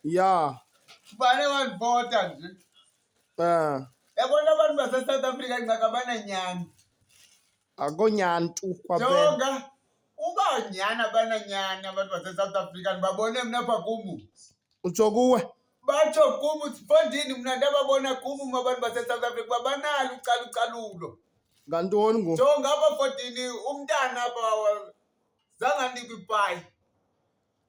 ya bane wandivota nje yabona abantu base-South Africa ncaka bananyani akonyantu kwaphela jonga uba nyani abananyani abantu base-South Africa ndibabone mna apha kumu utsho kuwe batsho kumu sifondini mna ndababona kumu abantu base-South Africa babanalo ucalucalulo ngantoni ngoku jonga apha 14 umntana apha zanganikwa ipayi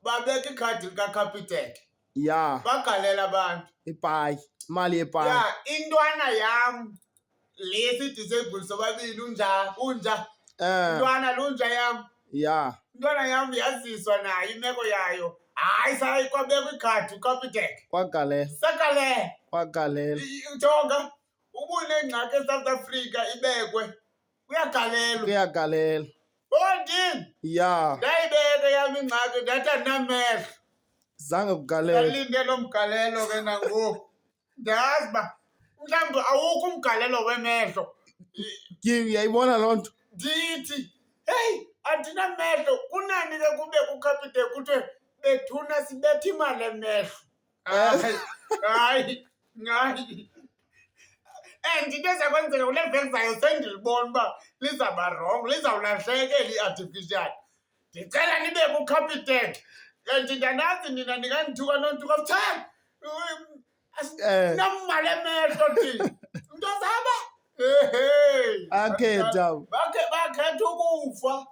babeka ikhadi likaCapitec ya bagalela abantu ipayi imali yepayi ya intwana yam le si-disabled sobabili unja intwana lunja yam ya intwana yam yaziswa nayo imeko yayo hayi sayi kwabekwa ikhadi uCapitec kwagalela sakalela kwagalela jonga ubunengxaki eSouth Africa ibekwe kuyagalelwa kuyagalela ondini ya ndayibeka yam ingxaki ndathi andinamehlo zange kugalela ndalinde lo mgalelo ke nangoku ndazi uba mhlawumbi awukho umgalelo wemehlo uyayibona loo nto ndithi heyi andinamehlo kunani ke kube kuCapitec kuthiwe bethuna sibetha imali emehlo hayi and into ezakwenzeka kule veki zayo sendilibona uba lizawuba rongo lizawulahlekela i-artificial ndicela nibe kuCapitec and ndanazi nina ndingandithuka nontuka buthani namali emehlo thina into zaba akhetha bakhetha ukufa